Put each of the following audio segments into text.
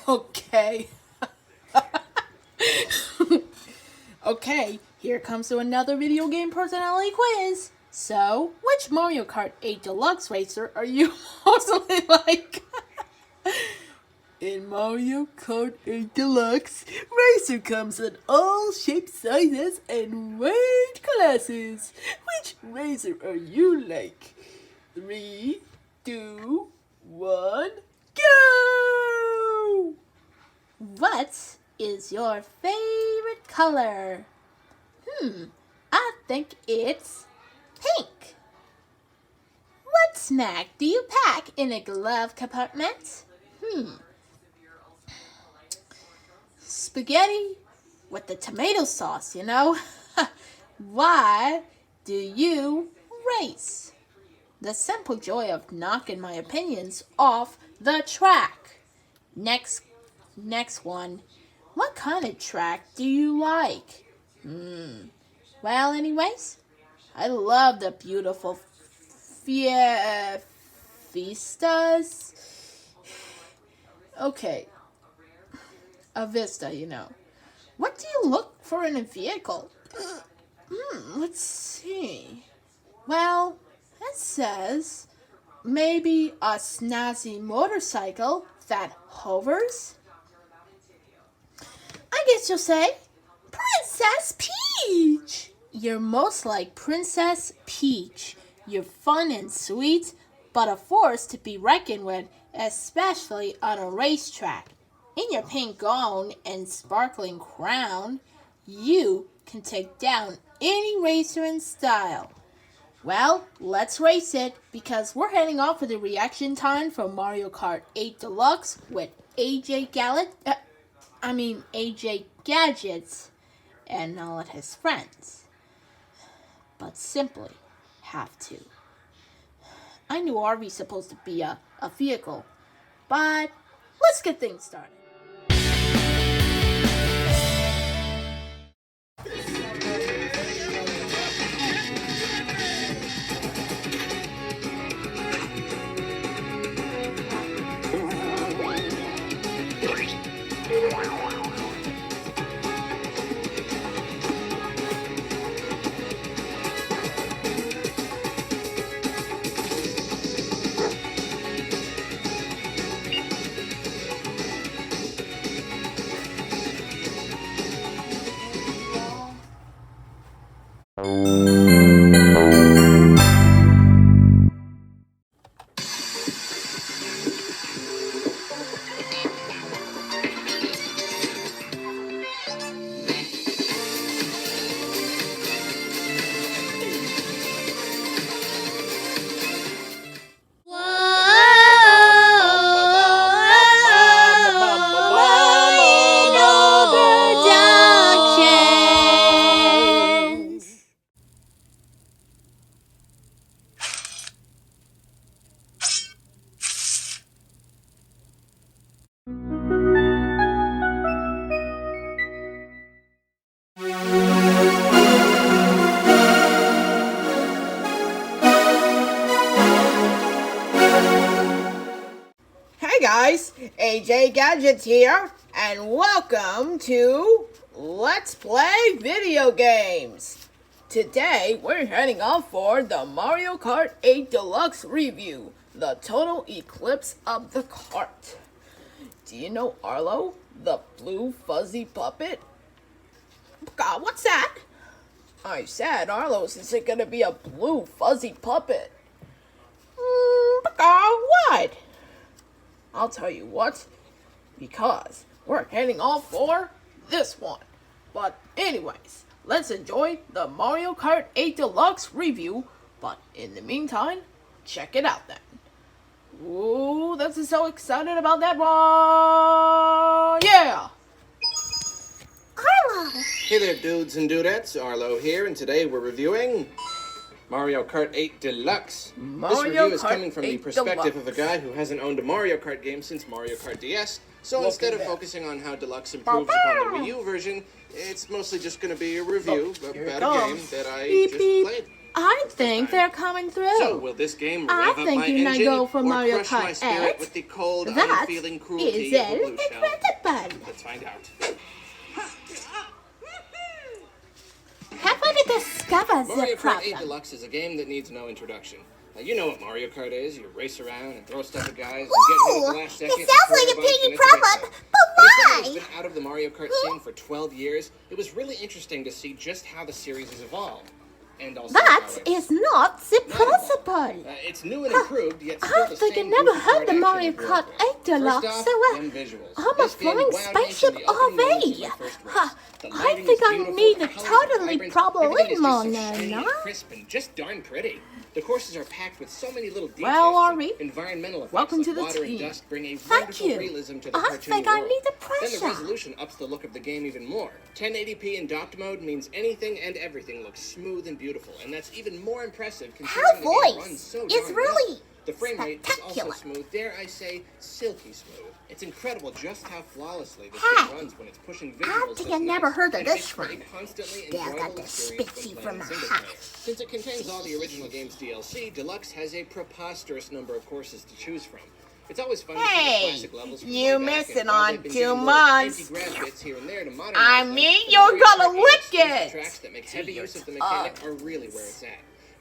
Okay. Okay, here comes to another video game personality quiz. So, which Mario Kart 8 Deluxe racer are you mostly like? In Mario Kart 8 Deluxe, racer comes in all shapes, sizes, and weight classes. Which racer are you like? 3, 2, 1, go! What is your favorite color? I think it's pink. What snack do you pack in a glove compartment? Spaghetti with the tomato sauce, you know? Why do you race? The simple joy of knocking my opinions off the track. Next one. What kind of track do you like? Well, anyways, I love the beautiful vistas. Okay. A vista, you know. What do you look for in a vehicle? Let's see. Well, it says maybe a snazzy motorcycle that hovers. I guess you'll say Princess Peach. You're most like Princess Peach. You're fun and sweet, but a force to be reckoned with, especially on a racetrack. In your pink gown and sparkling crown, you can take down any racer in style. Well, let's race it, because we're heading off for the reaction time for Mario Kart 8 Deluxe with AJ Gadgets and all of his friends. But simply have to. I knew Ar-Vee's supposed to be a vehicle, but let's get things started. Hey guys, AJ Gadgets here, and welcome to Let's Play Video Games. Today, we're heading off for the Mario Kart 8 Deluxe review, the total eclipse of the cart. Do you know Arlo, the blue fuzzy puppet? God, what's that? I said Arlo's isn't gonna be a blue fuzzy puppet. What? I'll tell you what, because we're heading off for this one. But anyways, let's enjoy the Mario Kart 8 Deluxe review. But in the meantime, check it out then. Ooh, that's so excited about that one. Yeah! Arlo! Hey there, dudes and dudettes. Arlo here, and today we're reviewing Mario Kart 8 Deluxe. This review is coming from the perspective of a guy who hasn't owned a Mario Kart game since Mario Kart DS, so instead of focusing on how Deluxe improves upon the Wii U version, it's mostly just going to be a review about a game that I just played. I think they're coming through. So, will this game rev I up think my you might engine go for or Mario crush my Kart spirit 8? with the cold, That unfeeling cruelty is of a blue shell? incredible. Let's find out. How about you discover Mario the Kart 8 problem? Deluxe is a game that needs no introduction. Now, you know what Mario Kart is. You race around and throw stuff at guys and get hit at the last second. It sounds like a piggy problem, but But as someone why? who's been out of the Mario Kart scene for 12 years, it was really interesting to see just how the series has evolved. And also That how it's is not possible. it's new and improved, yet still I the think I same never goofy heard kart the action Mario I grew Kart up with. 8 Deluxe, First off, so them visuals. I'm a This game flying wowed me from spaceship the opening moments of Ar-Vee. my first race. Huh, The I lighting think is I beautiful, need the a colors are totally vibrant, problem everything is just so on shiny and that. crisp and just darn pretty. The courses are packed with so many little details. Well, and Ar-Vee, environmental effects welcome like to the water team. and dust bring a Thank wonderful you. realism to the I cartoony think I world. need the Then the pressure. resolution ups the look of the game even more. 1080p in docked mode means anything and everything looks smooth and beautiful, and that's even more impressive considering Her the game voice runs so is darn really well. The frame rate is also spectacular. smooth, dare I say, silky smooth. It's incredible just how flawlessly this Hey, game runs when it's pushing I visuals think this I never nice, heard of and this makes for a one. constantly Still got enjoyable the experience spitzy when from playing my single hat. player. Since it contains all the original game's DLC, Deluxe has a preposterous number of courses to choose from. It's always fun to see the Hey, classic levels from you way back, missing and while on they've been too given little much. anti-grav bits here and there to modernize I them, mean, the you're Mario gonna Kart 8 lick exclusive it tracks that make to heavy your use of the mechanic are really where it's at.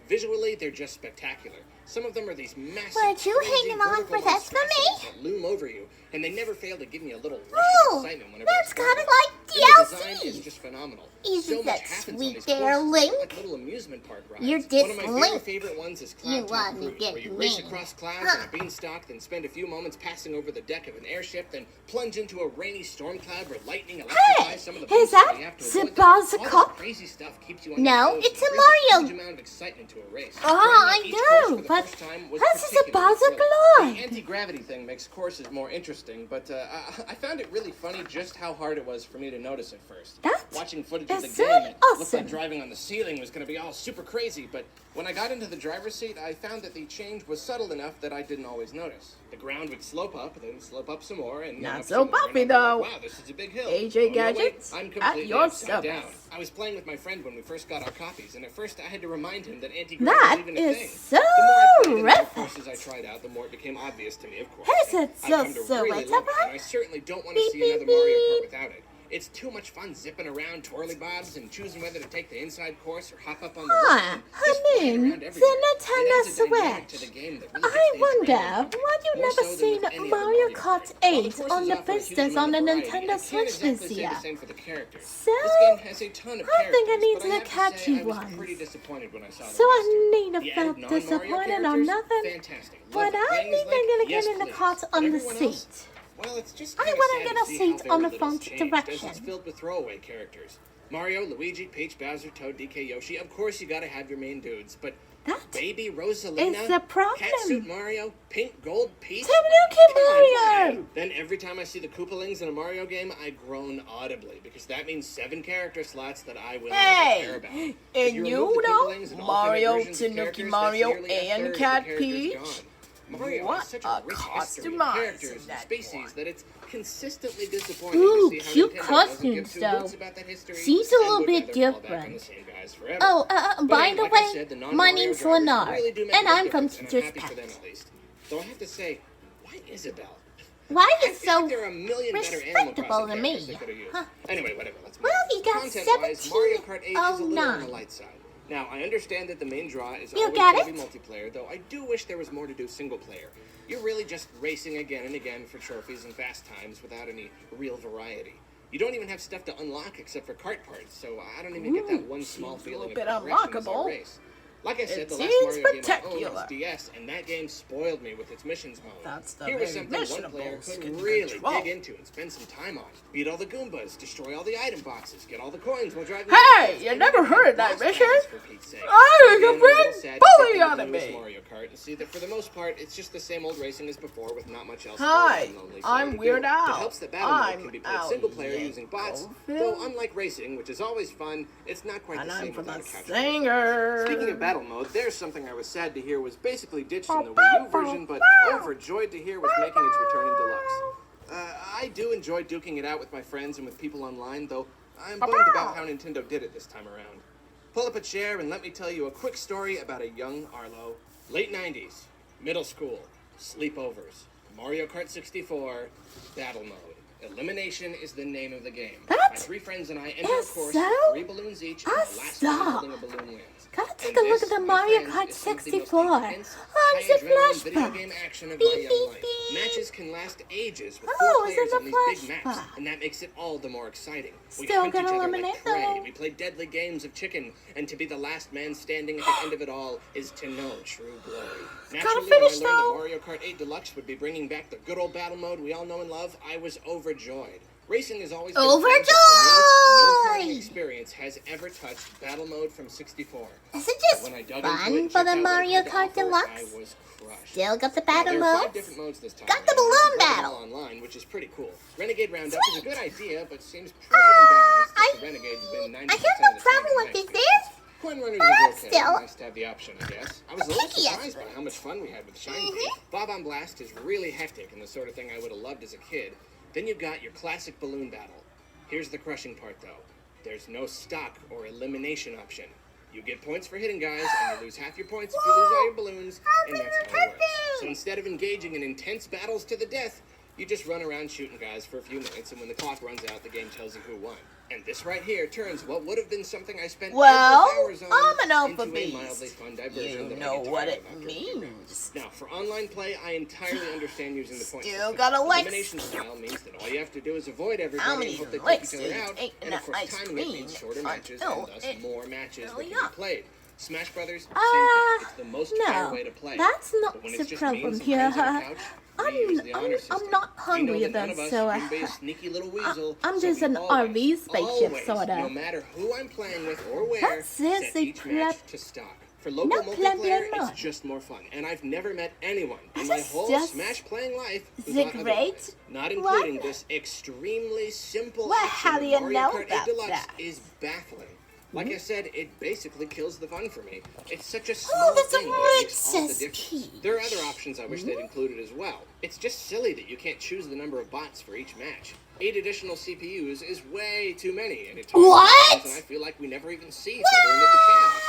Visually, they're just spectacular. Some of them are these massive, Weren't you crazy hanging on vertical for this for monstrosities me? that loom over you, and they never fail to give me a little rush Oh, of excitement whenever that's I start kind of them. like And the design DLC. is just phenomenal. Isn't So much that happens on sweet these there, courses, Link? like little amusement park rides. You're One of my very Link. favorite ones is You Cloud Top want to Cruise, get where you race me. across clouds Huh. on a beanstalk, then spend a few moments passing over the deck of an airship, then plunge into a rainy storm cloud where lightning electrifies some of the is beasts, that and you have to avoid them. Sebazza All Cup? this crazy stuff keeps you on No, your toes it's and a brings a Mario. huge amount of excitement to a race. Oh, Trying out I each course know, for the but first time was this is a particularly Sebazza thrilling. Glide. The anti-gravity thing makes courses more interesting, but I found it really funny just how hard it was for me to notice at first. That Watching footage of the is game, so it looked awesome. like driving on the ceiling was going to be all super crazy, but when I got into the driver's seat, I found that the change was subtle enough that I didn't always notice. The ground would slope up, then slope up some more, and Not up so some more, and bumpy, I'd be like, though. wow, this is a big hill. AJ Oh, no, wait, Gadgets I'm at completely your upside down. service. I was playing with my friend when we first got our copies, and at first I had to remind him that anti-gravity That wasn't even a is thing. so The more I played and the more relevant. courses I tried out, the more it became obvious to me, of course. Is it I've come to so really love it, and I certainly don't want to Beep, see beep, another Mario Kart beep. without it. It's too much fun zipping around twirly bobs and choosing whether to take the inside course or hop up on the Huh, roof. I Just flying mean, around the everywhere. Nintendo It adds a dynamic to Switch. the game that really I gets the wonder adrenaline pumping. why you've More never so than seen with any other Mario Kart. Kart While the 8 courses on the offer a huge vistas on amount the of variety, Nintendo I can't Switch exactly this say year. the same for the characters. So, This game has a ton of I think I characters, need but the have to say catchy I was ones. pretty disappointed when I saw the So I roster. need to The feel added non-Mario disappointed or characters, nothing. fantastic. But Love it. I Playing as think I'm Link, gonna yes, get in the please. cart But on the everyone else, seat. well, it's just I kinda wanna sad get to a see seat how very on the little's front changed, as direction. it's filled with throwaway characters. Mario, Luigi, Peach, Bowser, Toad, DK, Yoshi. Of course, you gotta have your main dudes, but That Baby Rosalina, is the problem. Catsuit Mario, Pink Gold Peach. Tanuki Come on, Mario! why? Then every time I see the Koopalings in a Mario game, I groan audibly because that means 7 character slots that I will Hey, never care about. and If you remove the know, Koopalings and alternate Mario, versions of Tanuki characters, Mario, that's nearly a and third of the Cat characters Peach. gone. Mario What has such a a rich history of customized characters and that species one. that it's consistently disappointing Ooh, to see how cute Nintendo doesn't give costumes, two though. hoots about that history Seems a and little would bit rather fall back on different. the same guys forever. Oh, But by hey, the like I way, said, the my non-Mario name's drivers Leonard, really do make and a big I'm from difference, and I'm Teacher's happy for them Pet. at least. Though I have to say, why Isabelle? Why I is feel so like there are a million better Animal respectable Crossing to characters me? they could have used. Huh. Anyway, whatever. Let's move Well, on. he got Content-wise, Mario Kart 8 is a little on the 1709. light side. Now, I understand that the main draw is You always got going to be it? multiplayer, though I do wish there was more to do single player. You're really just racing again and again for trophies and fast times without any real variety. You don't even have stuff to unlock except for kart parts, so I don't even get that one small seems a feeling of little bit progression as I unlockable. race. Like I said, It the last seems Mario game I owned spectacular. was DS, and that game spoiled me with its missions mode. That's the Here was very something one player missionables could can really control. dig into and spend some time on. Beat all the Goombas, destroy all the item boxes, get all the coins while driving. Hey, vehicles, you and never even heard have that boss mission? battles, for Pete's sake. I Again, was a I'm little big sad to bully step into on the me. newest Mario Kart and see that for the most part, it's just the same old racing as before with not much else. Hi, going on lonely I'm to do. Weird Al. It helps that battle mode I'm can be played Al single player using bots, Yankovic. though unlike racing, which is always fun, it's not quite And the I'm same from without the a couch. singer. Speaking of battle mode, there's something I was sad to hear was basically ditched in the Wii U version, but overjoyed to hear was making its return in Deluxe. I do enjoy duking it out with my friends and with people online, though I'm bummed about how Nintendo did it this time around. Pull up a chair and let me tell you a quick story about a young Arlo. Late 90s, middle school, sleepovers, Mario Kart 64, battle mode. Elimination is the name of the game. My 3 friends and I enter a course with 3 balloons each, and the last one holding a balloon wins. Gotta take a look at the Mario Kart 64. Oh, it's a video flashback. game action of my young life. Matches can last ages with 4 players on these big maps, and that makes it all the more exciting. We Still hunt each gonna other eliminate like prey. though. We play deadly games of chicken, and to be the last man standing at the end of it all is to know true glory. Naturally, when I finish, learned that though. Mario Kart 8 Deluxe would be bringing back the good old battle mode we all know and love, I was overjoyed. Racing has always been fun, but for me, no karting experience has ever touched battle mode from 64. Is it just When I dug fun into it and for checked the out what it Mario had to Kart offer, Deluxe? I was crushed. Still got the Now, battle there are 5 modes? different modes this time. Got the and you balloon can play them battle. all online, which is pretty cool. Renegade Roundup is a good idea, but seems pretty unbalanced. As the Renegade's been 90% I have no of the problem time with this. nice. Coin Runners But is okay. still- Nice to have the option, I guess. I was a little Picky as surprised by how much fun we had with Shine Thief. Bob on Blast is really hectic and the sort of thing I would have loved as a kid. Then you've got your classic balloon battle. Here's the crushing part, though. There's no stock or elimination option. You get points for hitting guys, and you lose half your points if you lose all your balloons, and that's how it works. So instead of engaging in intense battles to the death, you just run around shooting guys for a few minutes, and when the clock runs out, the game tells you who won. And this right here turns what would have been something I spent hours on I'm an into a Alphabeast. mildly fun diversion You that know I get what tired it of after a few rounds. means. Now, for online play, I entirely understand using the point Still system. got a Lex. Elimination style means that all you have to do is avoid everybody How and many hope they take Lex each other is out. eating And of course, ice timing it cream means shorter matches and until thus it more matches that really can up. be played. Smash Brothers, same thing. It's the most fair No, way to play. that's not But when the it's just me and problem some here. friends on a couch, we use the honor system. I'm not We hungry know that none then, of us so can be a sneaky little weasel. I'm so just we an always, Ar-Vee spaceship, always, sorta. No matter who I'm playing with or where, That's it, set they each match to stock. For local No plan, multiplayer, plan, it's just more fun. And I've never met anyone in This my is whole just Smash playing life who the thought great otherwise. Not including one. this extremely simple Well, action how do of you Mario know Kart 8 about Deluxe that? is baffling. Like I said, it basically kills the fun for me. It's such a Oh, small that's a thing, but it makes all the Princess difference. Peach. There are other options I wish they'd included as well. It's just silly that you can't choose the number of bots for each match. 8 additional CPUs is way too many, and it times What? and I feel like we never even see each other amid the chaos.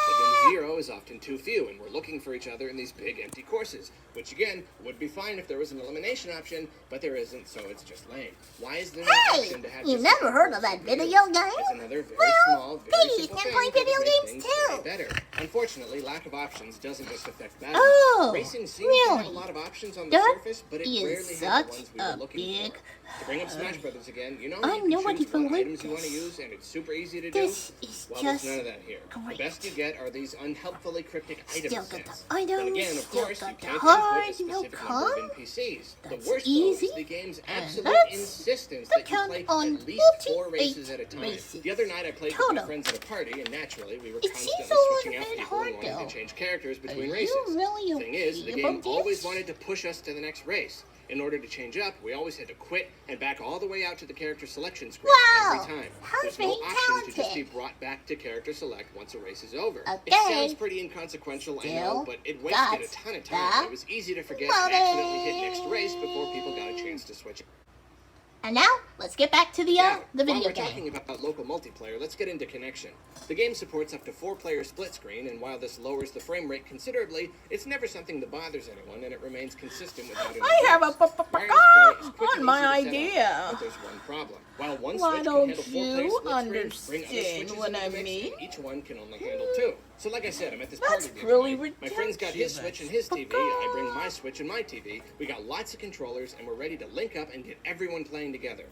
But then 0 is often too few, and we're looking for each other in these big empty courses, which again would be fine if there was an elimination option, but there isn't, so it's just lame. Why is there no Hey, option to have you just never one heard of person that do it? video game? It's another very Well, small, very babies simple can thing play that video would make games things too. way better. Unfortunately, lack of options doesn't just affect battle. Oh, Racing seems to have a really? lot of options on the That surface, but it is rarely had the such ones we were a looking big for. To bring up Smash Brothers again, you know I how you know can what choose you what like items you want to this. use, and it's super easy to do? This is Well, just there's none of that here. great. The best you get are these unhelpfully cryptic item Still got sets. the items, But again, of still course, you got the can't heart, input a no specific number of con. NPCs. That's the worst, easy. though, is the game's And absolute that's insistence the that you count play on at least 4 races 48 at a time. races. The other night I played with my Total. friends at a party, and naturally, we were It constantly seems a little switching out bit people and hard, wanting though. to change characters between Are races. you really Thing is, the okay game about always this? wanted to push us to the next race. In order to change up, we always had to quit and back all the way out to the character selection screen Wow, every time. how There's no very option to just be talented. brought back to character select once a race is over. It Okay. sounds pretty inconsequential, I know, Still but it wasted a got ton of time. the It was easy to forget and accidentally hit next race loading. before people got a chance to switch. And now, let's get back to the Now, video while we're game. talking about local multiplayer, let's get into connection. The game supports up to 4-player split screen, and while this lowers the frame rate considerably, it's never something that bothers anyone, and it remains consistent without any I have a bugs. Wireless play is quick on and my easy to set up, idea. but there's one problem. While one Why switch can don't handle 4-player you split screens, bring other understand switches what into I the mix, mean? and each one can only handle 2. So like I said, I'm at this That's party the really other night. My friend's got his ridiculous. Switch and his TV, I bring my Switch and my TV. We got lots of controllers, and we're ready to link up and get everyone playing together.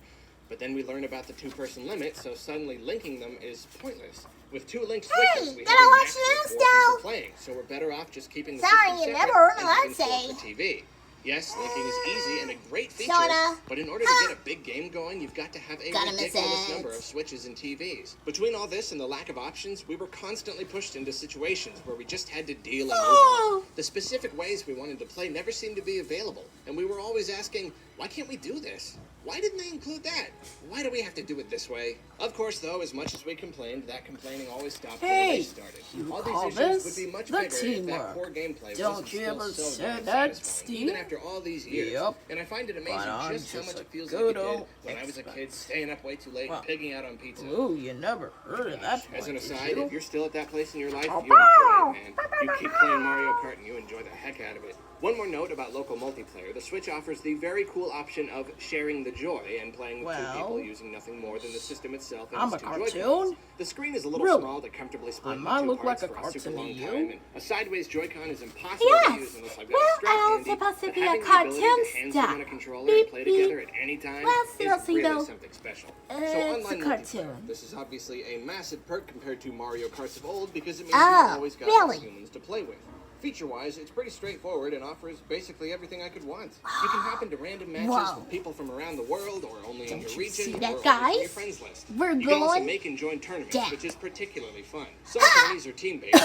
But then we learn about the 2-person limit, so suddenly linking them is pointless. With 2 linked switches, Hey, we gotta have a watch max the of news 4 now. people playing, so we're better off just keeping the Sorry, system you separate never heard and what I having 4 say. for TV. Yes, linking is easy and a great feature, Sorta. but in order to get a big game going, you've got to have a Gotta miss ridiculous it. number of switches and TVs. Between all this and the lack of options, we were constantly pushed into situations where we just had to deal and move on. The specific ways we wanted to play never seemed to be available, and we were always asking, why can't we do this? Why didn't they include that? Why do we have to do it this way? Of course, though, as much as we complained, that complaining always stopped when the race started. All these issues would be much bigger if that poor gameplay wasn't still so damn satisfying, even after all these years. Yep. And I find it amazing just how much it feels like it did when I was a kid, staying up way too late and pigging out on pizza. Ooh, you never heard of that. As an aside, if you're still at that place in your life, you enjoy it, man. You keep playing Mario Kart and you enjoy the heck out of it. One more note about local multiplayer. The Switch offers the very cool option of sharing the joy and playing with two people using nothing more than the system itself and its two Joy-Cons. The screen is a little small to comfortably split into two parts for a super long time, and a sideways Joy-Con is impossible to use unless I've got a strap handy. supposed to be a Having the ability cartoon to hand stuff. someone a controller and play together at any time is really something special. So It's a online cartoon. multiplayer, this is obviously a massive perk compared to Mario Karts of old because it means you've always got humans to play with. Feature-wise, it's pretty straightforward and offers basically everything I could want. You can hop into random matches with people from around the world, or only in your region, or only from your friends list. We're You can also going make and join tournaments, down. which is particularly fun. Some tourneys are team-based,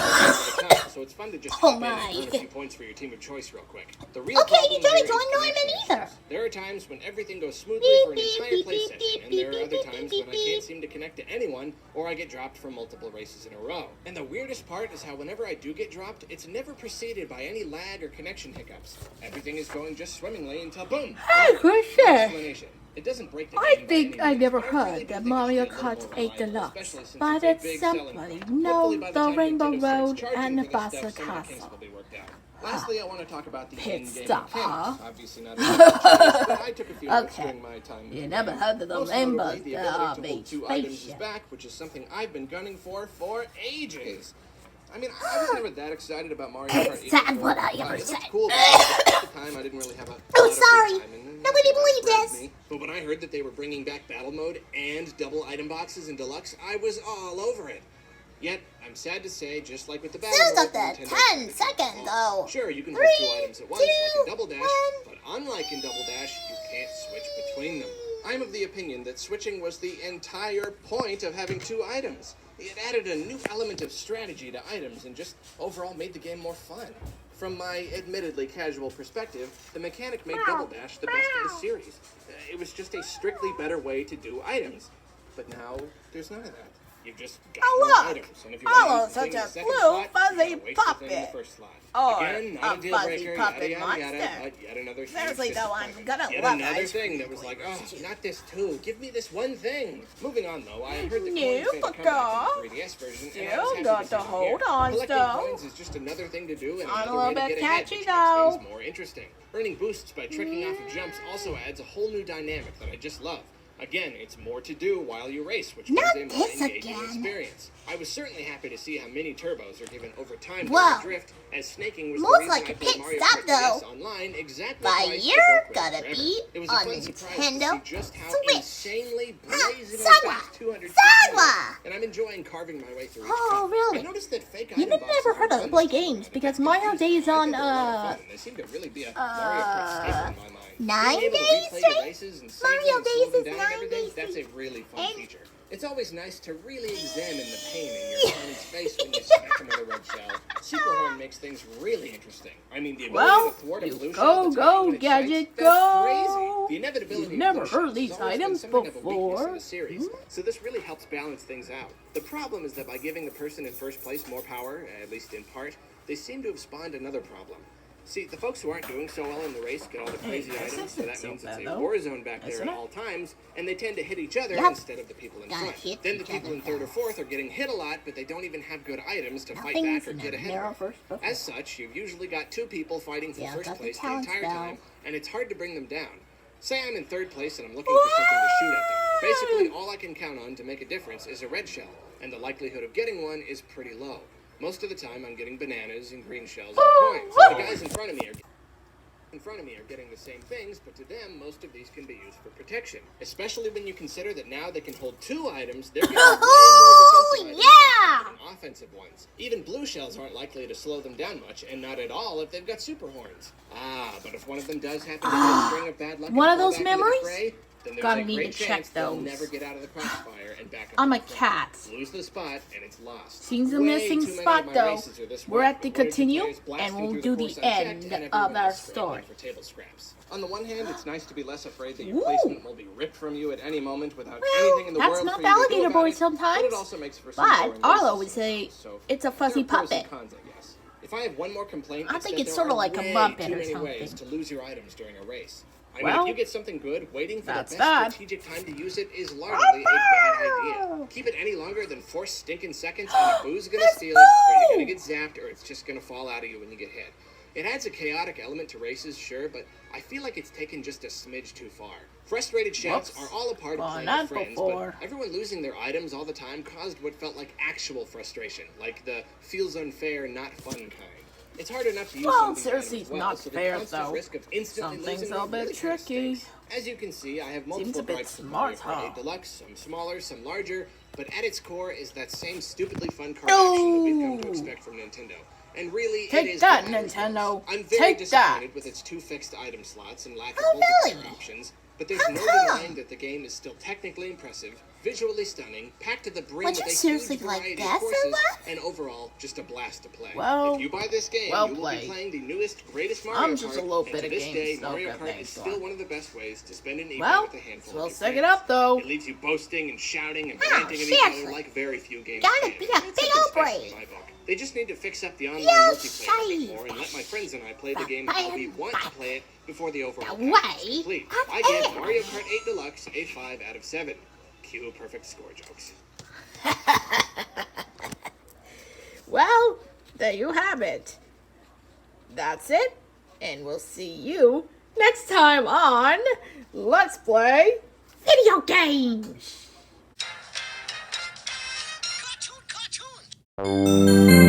so it's fun to just hop in and earn a few points for your team of choice real quick. The real Okay, problem you don't here is join Norman connection either. issues. There are times when everything goes smoothly for an entire play session, and there are other times when I can't seem to connect to anyone, or I get dropped from multiple races in a row. And the weirdest part is how whenever I do get dropped, it's never preceded by any lag or connection hiccups. Everything is going just swimmingly until boom! Hey, Kristian! Explanation. It doesn't break the I game by think any I means, never but I really heard do that think Mario it should be a Kart little more 8 reliable, Deluxe, especially since but it's a it's big selling somebody point. know Hopefully by the time Rainbow Nintendo starts Road charging and the for this Bassa stuff, some of the kinks Castle. will be worked out. Lastly, I want to talk about the Pit in-game stop, mechanics. huh? Obviously not as much, but I took a few notes Okay. during my time. You never heard of the Most Rainbow notably, the ability to hold Beach two items is spaceship. back, which is something I've been gunning for ages. I mean, I was never that excited about Mario Kart 8. Sad what I before. ever It say. looked cool, but at the time I didn't really have a Oh, lot of free sorry. time, and Nobody that believed grabbed this. me. But when I heard that they were bringing back Battle Mode and double item boxes in Deluxe, I was all over it. Yet, I'm sad to say, just like with the Battle Still Mode, got the Nintendo 10 tried to seconds, keep it all. though. Sure, you can 3, hold two items at once, like in 2, Double Dash, 1. but unlike in Double Dash, you can't switch between them. I'm of the opinion that switching was the entire point of having two items. It added a new element of strategy to items and just overall made the game more fun. From my admittedly casual perspective, the mechanic made Double Dash the best of the series. It was just a strictly better way to do items. But now, there's none of that. You've just got more look! items, and if you want to use the such thing in a the second blue slot, fuzzy you gotta waste the thing in the puppet. first slot. Or Again, not a a deal fuzzy breaker, puppet yada, monster. but yet another huge Seriously, though, I'm disappointment. gonna Yet love another ice thing cream. that was like, oh, not this too. Give me this one thing. Moving on, though, I heard that No, coins made a comeback in the fucker. 3DS version, and Still I was happy got to see to them hold here. on, Collecting still. coins is just another thing to do, and I'm a another way little to bit get ahead, catchy, which though. makes things more interesting. Earning boosts by tricking off of jumps also adds a whole new dynamic that I just love. Again, it's more to do while you race, which Not brings a more this engaging again. experience. I was certainly happy to see how many turbos are given over time Whoa. during the drift, as snaking was Most the reason like I a played pit Mario stop, Kart DS though. online exactly But twice you're before quitting gonna forever. be It was a on fun surprise to Nintendo see just how Switch. insanely blazingly Sagwa. fast 200 Sagwa. and I'm enjoying carving my way through each Oh, cup. really? I noticed that fake You item never boxes heard are of fun play to explore, games and because I Mario think Days they're a on, lot of fun, and they seem to really be a Mario Kart staple in my mind. 9 Being able to days replay your straight? races and save Mario them and slow Days them is down 9 and everything, days that's a straight. really fun And- feature. It's always nice to really examine the pain in your opponent's face when you smack him with a red shell. Super Horn makes things really interesting. I mean, the ability Well, to thwart a you blue go, shell that's go, when it Gadget, strikes, go. that's crazy. The inevitability You've of never blue heard shells these has always been items something of a weakness in before. the series, so this really helps balance things out. The problem is that by giving the person in first place more power, at least in part, they seem to have spawned another problem. See, the folks who aren't doing so well in the race get all the crazy this items, so isn't that so means it's bad, a though. war zone back there Isn't at it? all times, and they tend to hit each other Yep. instead of the people in Gotta front. hit Then the each people other in third or fourth are getting hit a lot, but they don't even have good items to fight Nothing's back or in get a ahead narrow of. first before. As such, you've usually got two people fighting for Yeah, first got the place the talent entire spell. time, and it's hard to bring them down. Say I'm in third place and I'm looking for something to shoot at them. Basically, all I can count on to make a difference is a red shell, and the likelihood of getting one is pretty low. Most of the time, I'm getting bananas and green shells and coins. The guys in front of me are getting the same things, but to them, most of these can be used for protection. Especially when you consider that now they can hold two items, they're getting way more defensive items yeah! than offensive ones. Even blue shells aren't likely to slow them down much, and not at all if they've got super horns. Ah, but if one of them does happen to get a string of bad luck One and of fall those back into the memories? fray, then there's Gotta a need great to check chance they'll those. never get out of the crossfire and back up. I'm to a the front. cat. Lose the spot and it's lost. Seems a Way missing too many spot of my though. races are this We're way, at the with one or two continue players and blasting we'll through do course the unchecked, end and of everyone our is scrambling story. for table scraps. On the one hand, it's nice to be less afraid that Ooh. your placement will be ripped from you at any moment without Well, anything in the that's world not for you to do Alligator about Boy it, sometimes. But it also makes for some But boring Arlo races would say sometimes, so it's a fuzzy there are pros and puppet. cons, I guess. If I have one more complaint, I it's think that it's there sorta are like a way Muppet too or many ways something. to lose your items during a race. I Well, mean, if you get something good, waiting for the that's best that. strategic time to use it is largely a bad idea. Keep it any longer than 4 stinking seconds, and a boo's gonna steal it, or you're gonna get zapped, or it's just gonna fall out of you when you get hit. It adds a chaotic element to races, sure, but I feel like it's taken just a smidge too far. Frustrated shouts Whoops. are all a part of Well, playing not with friends, before. but everyone losing their items all the time caused what felt like actual frustration, like the feels unfair, not fun kind. It's hard enough to use Well, some of these seriously, items it's well, not so the fair, constant though. risk of instantly Some things losing are a them bit really kinda tricky. stinks. As you can see, I have Seems multiple a bit gripes with smart, Mario Kart 8 huh? Deluxe, some smaller, some larger, but at its core is that same stupidly fun card action that we've come to No! expect from Nintendo. And really, Take it is that, what matters Nintendo. most. I'm very Take disappointed that. with its 2 fixed item slots and lack Oh, of multiplayer really? options, but there's How no come? denying that the game is still technically impressive, visually stunning, packed to the brim Would with you a seriously huge like variety this of or courses, what? and overall, just a blast to play. Well, if you buy this game, well you will played. be playing the newest, greatest Mario I'm Kart, just a little and bit to of this game day, stuff, Mario I Kart think, is so. still one of the best ways to spend an evening Well, with a handful we'll of your suck it friends. up, though. It leaves you boasting and shouting and Oh, ranting at each other seriously. like very few games Gotta can. be a It's big something old special brain. in my book. They just need to fix up the online Yeah, multiplayer a bit shite. more and let my friends and I play the game how we want to play it before the overall The package is way complete. of I give air. Mario Kart 8 Deluxe a 5 out of 7. Cue perfect score jokes. Well, there you have it. That's it, and we'll see you next time on Let's Play Video Games. Cartoon!